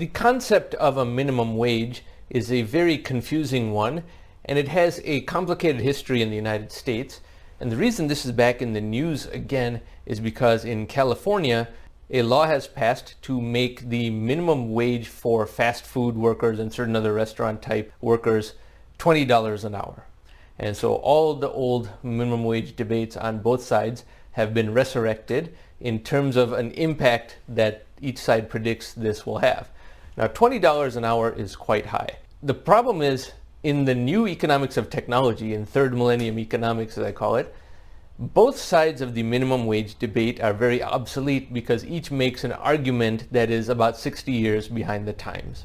The concept of a minimum wage is a very confusing one, and it has a complicated history in the United States. And the reason this is back in the news again is because in California, a law has passed to make the minimum wage for fast food workers and certain other restaurant type workers $20 an hour. And so all the old minimum wage debates on both sides have been resurrected in terms of an impact that each side predicts this will have. Now, $20 an hour is quite high. The problem is, in the new economics of technology, in third millennium economics as I call it, both sides of the minimum wage debate are very obsolete because each makes an argument that is about 60 years behind the times.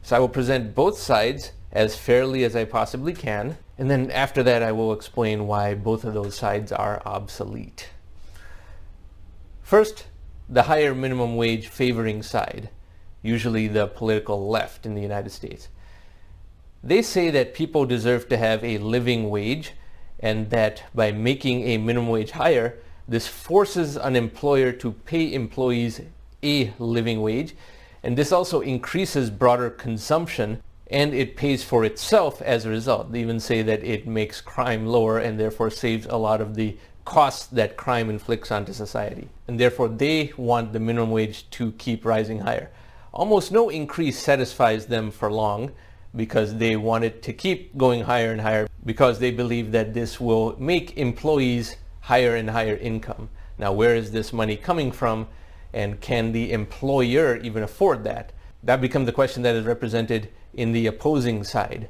So I will present both sides as fairly as I possibly can, and then after that I will explain why both of those sides are obsolete. First, the higher minimum wage favoring side, usually the political left in the United States. They say that people deserve to have a living wage, and that by making a minimum wage higher, this forces an employer to pay employees a living wage, and this also increases broader consumption, and it pays for itself as a result. They even say that it makes crime lower and therefore saves a lot of the costs that crime inflicts onto society. And therefore they want the minimum wage to keep rising higher. Almost no increase satisfies them for long because they want it to keep going higher and higher because they believe that this will make employees higher and higher income. Now, where is this money coming from, and can the employer even afford that? That becomes the question that is represented in the opposing side.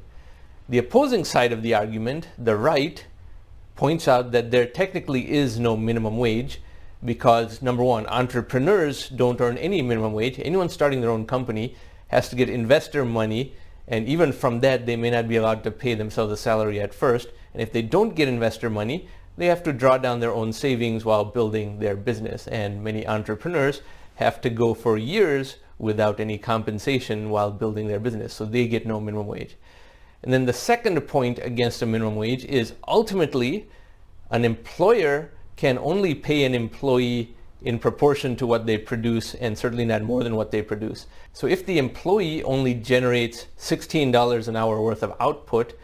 The opposing side of the argument, the right, points out that there technically is no minimum wage because, number one, entrepreneurs don't earn any minimum wage. Anyone starting their own company has to get investor money, and even from that, they may not be allowed to pay themselves a salary at first. And if they don't get investor money, they have to draw down their own savings while building their business. And many entrepreneurs have to go for years without any compensation while building their business. So they get no minimum wage. And then the second point against a minimum wage is ultimately an employer can only pay an employee in proportion to what they produce, and certainly not more than what they produce. So if the employee only generates $16 an hour worth of output,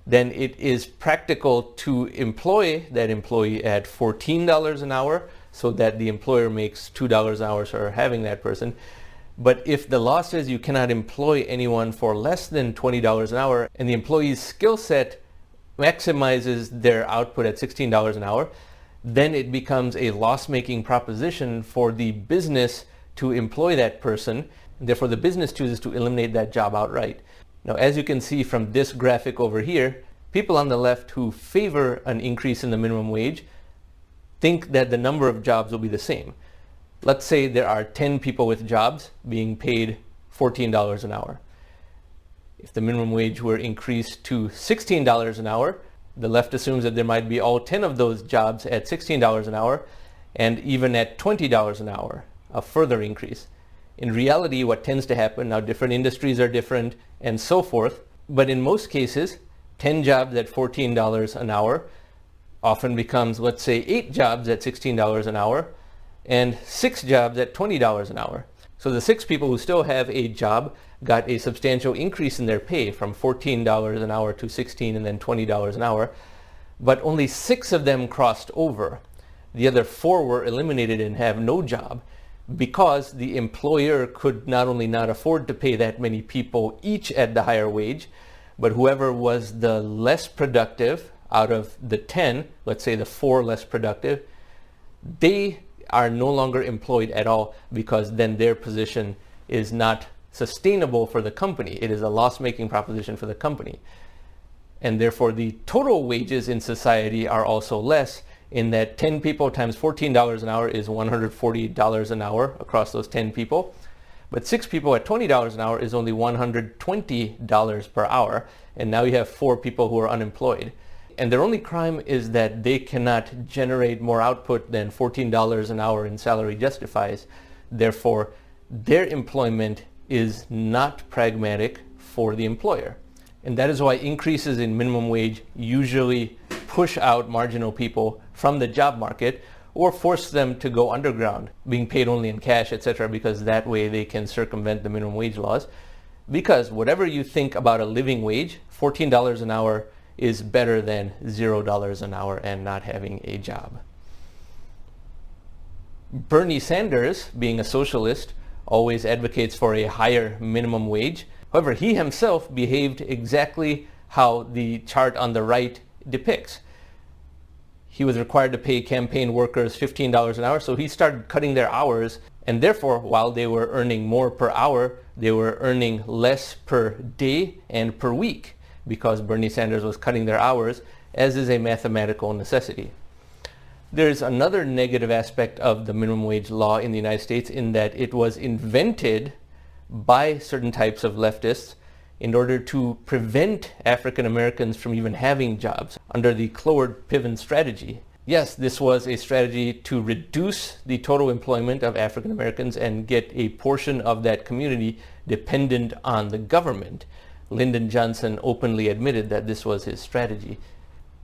then it is practical to employ that employee at $14 an hour so that the employer makes $2 an hour for having that person. But if the law says you cannot employ anyone for less than $20 an hour and the employee's skill set maximizes their output at $16 an hour, then it becomes a loss-making proposition for the business to employ that person. Therefore, the business chooses to eliminate that job outright. Now, as you can see from this graphic over here, people on the left who favor an increase in the minimum wage think that the number of jobs will be the same. Let's say there are 10 people with jobs being paid $14 an hour. If the minimum wage were increased to $16 an hour, the left assumes that there might be all 10 of those jobs at $16 an hour, and even at $20 an hour, a further increase. In reality, what tends to happen, now different industries are different and so forth, but in most cases, 10 jobs at $14 an hour often becomes, let's say, 8 jobs at $16 an hour, and 6 jobs at $20 an hour. So the 6 people who still have a job got a substantial increase in their pay from $14 an hour to $16 and then $20 an hour, but only 6 of them crossed over. The other 4 were eliminated and have no job because the employer could not only not afford to pay that many people each at the higher wage, but whoever was the less productive out of the 10, let's say the 4 less productive, they are no longer employed at all because then their position is not sustainable for the company. It is a loss-making proposition for the company. And therefore the total wages in society are also less in that 10 people times $14 an hour is $140 an hour across those 10 people. But 6 people at $20 an hour is only $120 per hour. And now you have 4 people who are unemployed. And their only crime is that they cannot generate more output than $14 an hour in salary justifies. Therefore, their employment is not pragmatic for the employer. And that is why increases in minimum wage usually push out marginal people from the job market, or force them to go underground, being paid only in cash, etc., because that way they can circumvent the minimum wage laws. Because whatever you think about a living wage, $14 an hour is better than $0 an hour and not having a job. Bernie Sanders, being a socialist, always advocates for a higher minimum wage. However, he himself behaved exactly how the chart on the right depicts. He was required to pay campaign workers $15 an hour, so he started cutting their hours, and therefore, while they were earning more per hour, they were earning less per day and per week, because Bernie Sanders was cutting their hours, as is a mathematical necessity. There's another negative aspect of the minimum wage law in the United States, in that it was invented by certain types of leftists in order to prevent African Americans from even having jobs under the Cloward-Piven strategy. Yes, this was a strategy to reduce the total employment of African Americans and get a portion of that community dependent on the government. Lyndon Johnson openly admitted that this was his strategy.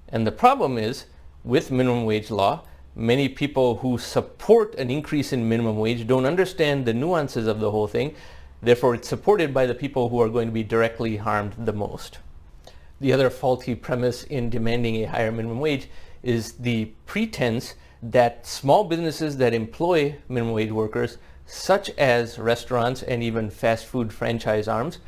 And the problem is, with minimum wage law, many people who support an increase in minimum wage don't understand the nuances of the whole thing. Therefore, it's supported by the people who are going to be directly harmed the most. The other faulty premise in demanding a higher minimum wage is the pretense that small businesses that employ minimum wage workers, such as restaurants and even fast food franchise arms,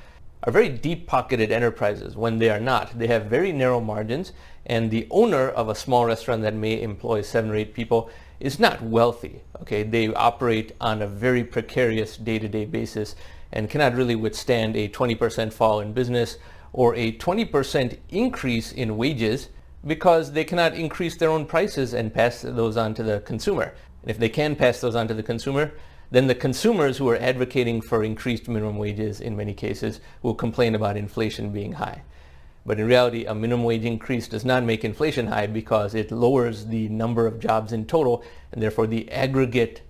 are very deep-pocketed enterprises, when they are not. They have very narrow margins, and the owner of a small restaurant that may employ 7 or 8 people is not wealthy. Okay, they operate on a very precarious day-to-day basis and cannot really withstand a 20% fall in business or a 20% increase in wages, because they cannot increase their own prices and pass those on to the consumer. And if they can pass those on to the consumer, then the consumers who are advocating for increased minimum wages in many cases will complain about inflation being high. But in reality, a minimum wage increase does not make inflation high, because it lowers the number of jobs in total, and therefore the aggregate